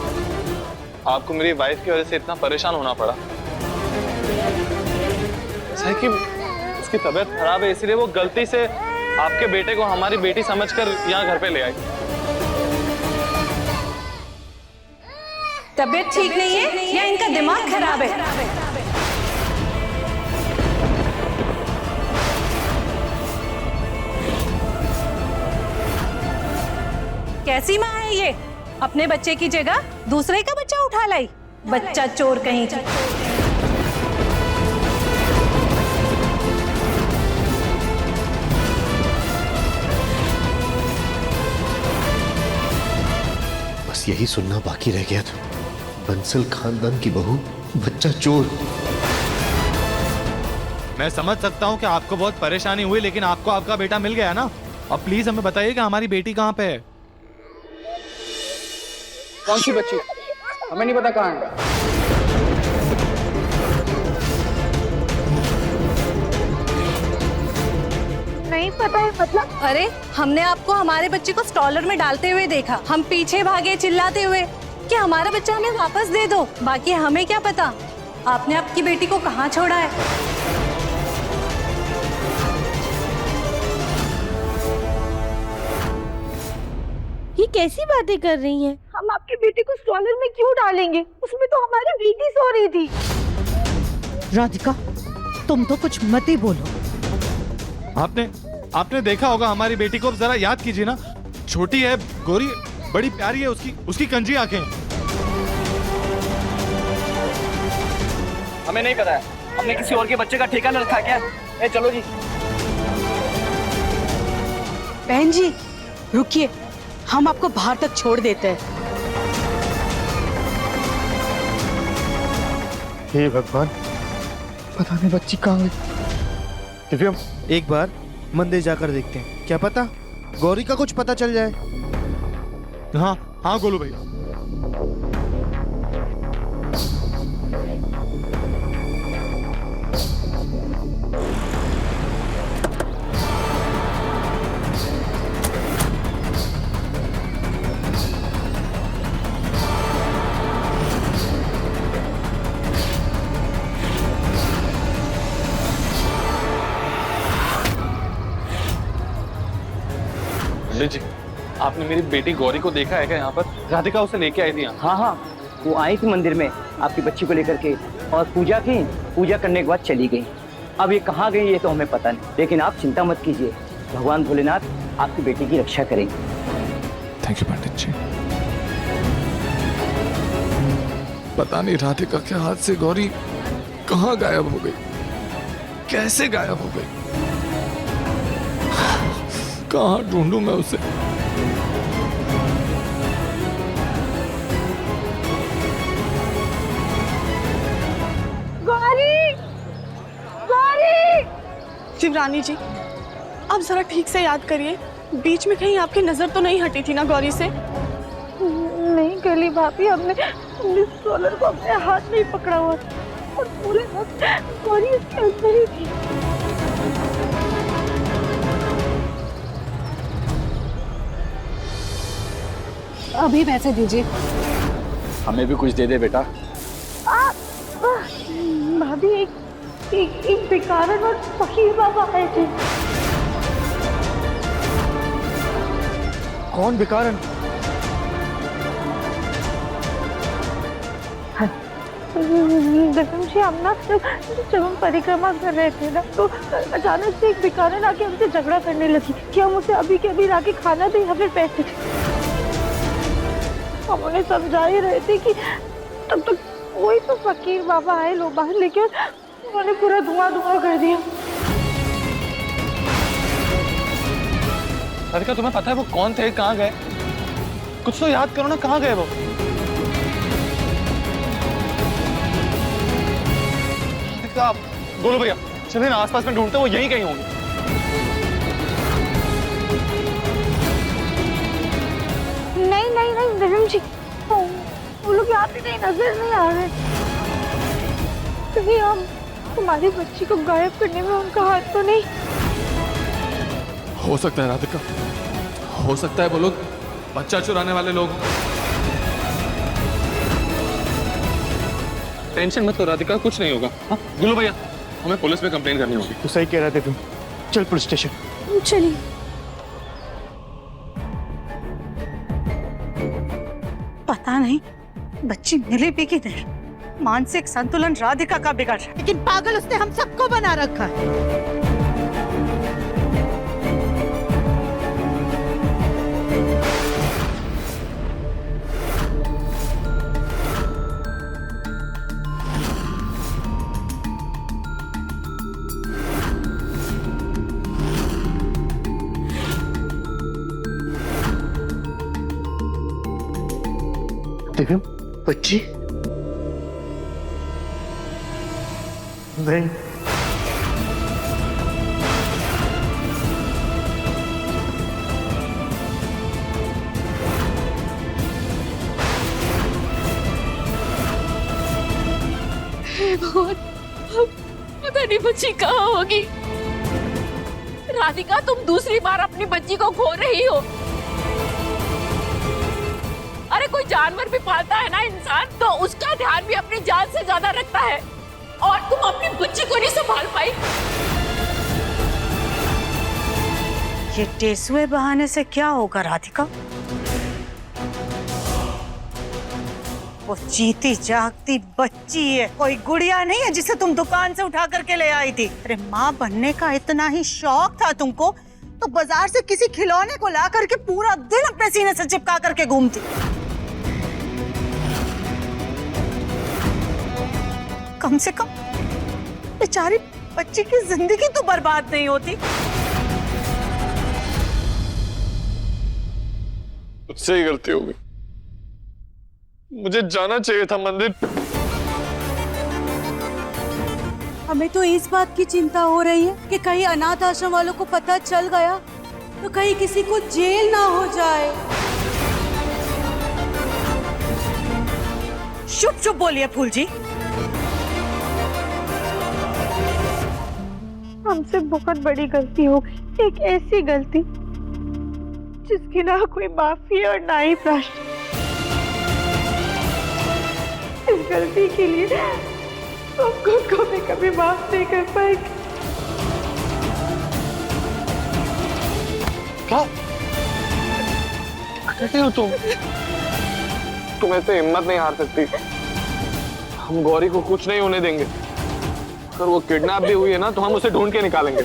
आपको मेरी वाइफ की वजह से इतना परेशान होना पड़ा। है कि उसकी तबीयत खराब है, इसलिए वो गलती से आपके बेटे को हमारी बेटी समझकर यहाँ घर पे ले आई। तबीयत ठीक नहीं है या इनका दिमाग खराब है? कैसी माँ है ये? अपने बच्चे की जगह दूसरे का बच्चा उठा लाई। बच्चा चोर कहीं का। बस यही सुनना बाकी रह गया था। बंसल खानदान की बहू, बच्चा चोर। मैं समझ सकता हूँ कि आपको बहुत परेशानी हुई, लेकिन आपको आपका बेटा मिल गया ना। अब प्लीज हमें बताइए कि हमारी बेटी कहाँ पे है। कौन सी बच्ची? हमें नहीं पता कहाँ है। नहीं पता है मतलब? अरे हमने आपको हमारे बच्चे को स्ट्रॉलर में डालते हुए देखा। हम पीछे भागे चिल्लाते हुए कि हमारा बच्चा हमें वापस दे दो। बाकी हमें क्या पता आपने आपकी बेटी को कहाँ छोड़ा है। ये कैसी बातें कर रही हैं? हम आपकी बेटी को स्ट्रॉलर में क्यों डालेंगे? उसमें तो हमारी बेटी सो रही थी। राधिका, तुम तो कुछ मत ही बोलो। आपने देखा होगा हमारी बेटी को, जरा याद कीजिए ना। छोटी है, गोरी, बड़ी प्यारी है, उसकी कंजी आंखें। हमें नहीं पता है, हमने किसी और के बच्चे का ठेका न रखा क्या? ए चलो जी। बहन जी रुकिए, हम आपको बाहर तक छोड़ देते हैं। हे भगवान, पता नहीं बच्ची कहाँ गई। दिव्यम, एक बार मंदिर जाकर देखते हैं, क्या पता गौरी का कुछ पता चल जाए। हाँ हाँ गोलू भैया। जी, आपने मेरी बेटी गौरी को देखा है क्या यहाँ पर? राधिका उसे लेके आई थी यहाँ। हाँ हाँ, वो आई थी मंदिर में आपकी बच्ची को लेकर के और पूजा की। पूजा करने के बाद चली गई। अब ये कहाँ गई ये तो हमें पता नहीं, लेकिन आप चिंता मत कीजिए, भगवान भोलेनाथ आपकी बेटी की रक्षा करेंगे। थैंक यू पंडित जी। पता नहीं राधिका के हाथ से गौरी कहाँ गायब हो गई, कैसे गायब हो गई, कहाँ ढूंढूं मैं उसे। गौरी, गौरी! शिवरानी जी, आप जरा ठीक से याद करिए, बीच में कहीं आपकी नजर तो नहीं हटी थी ना गौरी से? नहीं कली भाभी, हमने स्ट्रॉलर को अपने हाथ में ही पकड़ा हुआ था और पूरे वक्त गौरी उसके अंदर ही थी। अभी पैसे दीजिए। हमें भी कुछ दे दे बेटा। भाभी एक भिखारन और फकीर बाबा आए थे। कौन भिखारन? दसम जी, हम ना जब हम परिक्रमा कर रहे थे ना, तो अचानक से एक भिखारन आके हमसे झगड़ा करने लगी कि हम उसे अभी के अभी लाके खाना दे या फिर पैसे। हम उन्हें समझा ही रहे थे कि तब तक कोई तो फकीर बाबा आए लोग बाहर, लेके उन्होंने पूरा धुआं कर दिया। राधिका, तुम्हें पता है वो कौन थे, कहाँ गए? कुछ तो याद करो ना, कहाँ गए वो? राधिका, गोलू भैया चलिए ना, आसपास में ढूंढते, वो यहीं कहीं होंगे। नहीं दसम जी, वो लोग यहाँ पे कहीं नजर नहीं आ रहे। कहीं हम हमारी बच्ची को गायब करने में उनका हाथ तो नहीं? हो सकता है राधिका, हो सकता है वो लोग बच्चा चुराने वाले लोग। टेंशन मत लो राधिका, कुछ नहीं होगा। हाँ गोलू भैया हमें पुलिस में कंप्लेन करनी होगी। तो सही कह रहे थे तुम, चल पुलिस स्टेशन। चलिए। पता नहीं बच्ची मिली भी कि नहीं। मानसिक संतुलन राधिका का बिगड़ रहा है, लेकिन पागल उसने हम सबको बना रखा है। दिव्यम, बच्ची नहीं। भगवान, पता नहीं बच्ची कहाँ होगी। राधिका, तुम दूसरी बार अपनी बच्ची को खो रही हो। अरे कोई जानवर भी पालता है ना इंसान, तो उसका ध्यान भी अपनी जान से ज्यादा रखता है, और तुम अपनी बच्ची को नहीं संभाल पाई। ये टेसुए बहाने से क्या होगा राधिका? वो जीती जागती बच्ची है, कोई गुड़िया नहीं है जिसे तुम दुकान से उठा करके ले आई थी। अरे माँ बनने का इतना ही शौक था तुमको, तो बाजार से किसी खिलौने को ला करके पूरा दिन अपने सीने से चिपका करके घूमती। कम से कम बेचारी बच्ची की जिंदगी तो बर्बाद नहीं होती। मुझसे ही गलती हो गई, मुझे जाना चाहिए था मंदिर। हमें तो इस बात की चिंता हो रही है कि कहीं अनाथ आश्रम वालों को पता चल गया तो कहीं किसी को जेल ना हो जाए। चुप चुप बोलिए फूल जी। हमसे बहुत बड़ी गलती हो गई, एक ऐसी गलती जिसकी ना कोई माफी और ना ही प्रायश्चित। इस गलती के लिए हम खुद को भी कभी माफ नहीं कर पाएंगे। क्या कहते हो तुम? तुम ऐसे हिम्मत नहीं हार सकती। हम गौरी को कुछ नहीं होने देंगे। अगर वो किडनैप भी हुई है ना, तो हम उसे ढूंढ के निकालेंगे।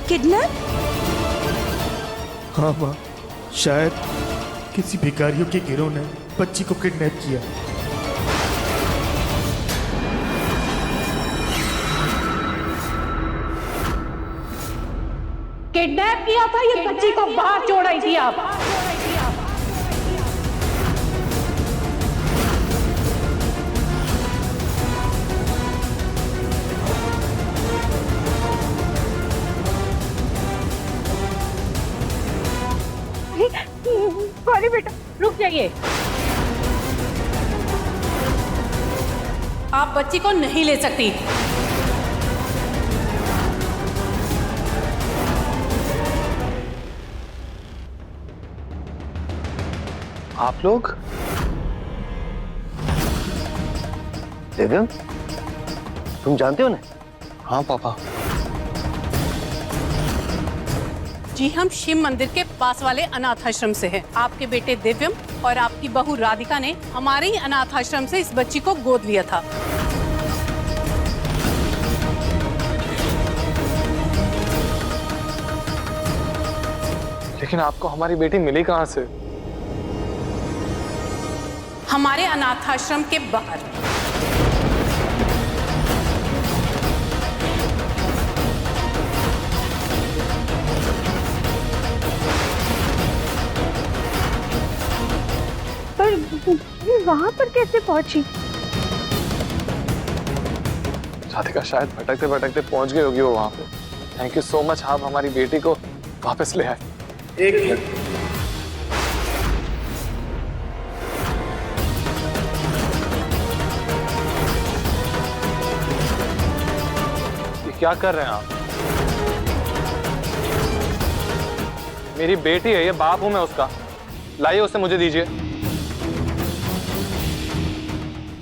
किडनैप? हाँ माँ, शायद किसी भिखारियों के गिरोह ने बच्ची को किडनैप किया। किडनैप किया था, ये बच्ची को बाहर छोड़ आई थी आप। गौरी बेटा रुक जाइए। आप बच्ची को नहीं ले सकती। आप लोग? दिव्यम, तुम जानते हो ना? हाँ पापा। जी, हम शिव मंदिर के पास वाले अनाथ आश्रम से हैं। आपके बेटे दिव्यम और आपकी बहू राधिका ने हमारे ही अनाथ आश्रम से इस बच्ची को गोद लिया था। लेकिन आपको हमारी बेटी मिली कहाँ से? हमारे अनाथ आश्रम के बाहर। वहां पर कैसे पहुंची? राधिका शायद भटकते भटकते पहुंच गई होगी वो वहां पे। थैंक यू सो मच, आप हमारी बेटी को वापस ले आए। एक मिनट, ये क्या कर रहे हैं आप? मेरी बेटी है, ये बाप हूं मैं उसका। लाइए उसे मुझे दीजिए।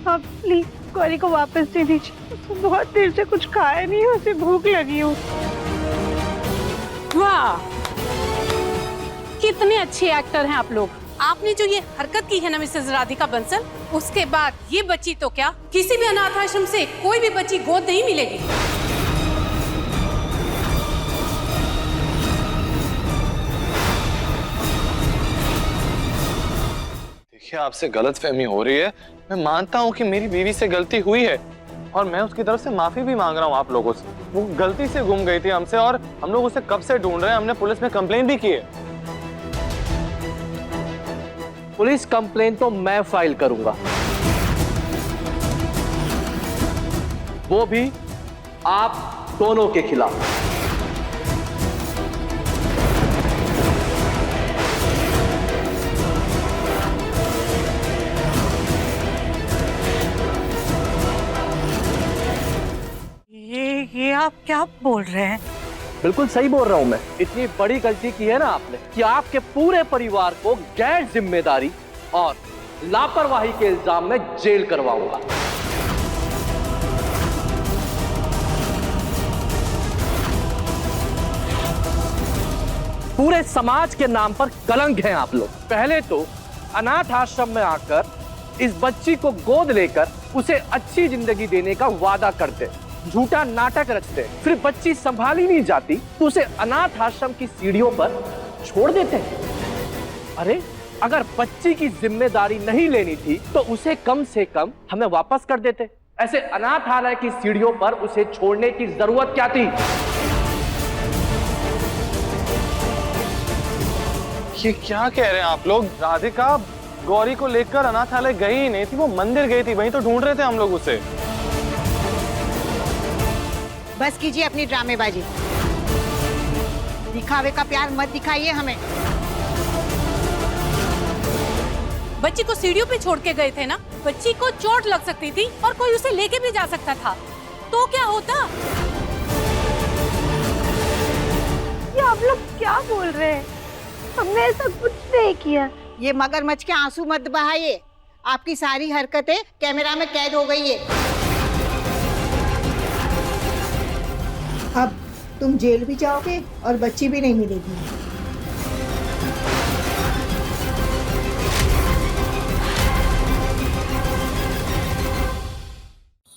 हाँ प्लीज गौरी को वापस दे दीजिए। उसको बहुत देर से कुछ खाया नहीं है, उसे भूख लगी हो। वाह, कितने अच्छे एक्टर हैं आप लोग। आपने जो ये हरकत की है ना मिसेस राधिका बंसल, उसके बाद ये बच्ची तो क्या, किसी भी अनाथ आश्रम से कोई भी बच्ची गोद नहीं मिलेगी। देखिए, आपसे गलतफहमी हो रही है। मैं मानता हूँ कि मेरी बीवी से गलती हुई है और मैं उसकी तरफ से माफी भी मांग रहा हूँ आप लोगों से। वो गलती से गुम गई थी हमसे और हम लोग उसे कब से ढूंढ रहे हैं। हमने पुलिस में कंप्लेन भी की है। पुलिस कंप्लेन तो मैं फाइल करूंगा, वो भी आप दोनों के खिलाफ। ये आप क्या बोल रहे हैं? बिल्कुल सही बोल रहा हूं मैं। इतनी बड़ी गलती की है ना आपने कि आपके पूरे परिवार को गैर जिम्मेदारी और लापरवाही के इल्जाम में जेल करवाऊंगा। पूरे समाज के नाम पर कलंक हैं आप लोग। पहले तो अनाथ आश्रम में आकर इस बच्ची को गोद लेकर उसे अच्छी जिंदगी देने का वादा करते, झूठा नाटक रचते, फिर बच्ची संभाली नहीं जाती तो उसे अनाथ आश्रम की सीढ़ियों पर छोड़ देते हैं। अरे अगर बच्ची की जिम्मेदारी नहीं लेनी थी तो उसे कम से कम हमें वापस कर देते। ऐसे अनाथालय की सीढ़ियों पर उसे छोड़ने की जरूरत क्या थी? ये क्या कह रहे हैं आप लोग? राधिका गौरी को लेकर अनाथालय गई ही नहीं थी, वो मंदिर गई थी, वहीं तो ढूंढ रहे थे हम लोग उसे। बस कीजिए अपनी ड्रामेबाजी। दिखावे का प्यार मत दिखाइए हमें। बच्ची को सीढ़ियों पे छोड़ के गए थे ना, बच्ची को चोट लग सकती थी और कोई उसे लेके भी जा सकता था, तो क्या होता? ये आप लोग क्या बोल रहे हैं? हमने ऐसा कुछ नहीं किया। ये मगरमच्छ के आंसू मत बहाइए। आपकी सारी हरकतें कैमरा में कैद हो गई है। अब तुम जेल भी जाओगे और बच्ची भी नहीं मिलेगी।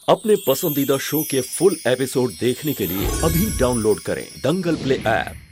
अपने पसंदीदा शो के फुल एपिसोड देखने के लिए अभी डाउनलोड करें दंगल प्ले ऐप।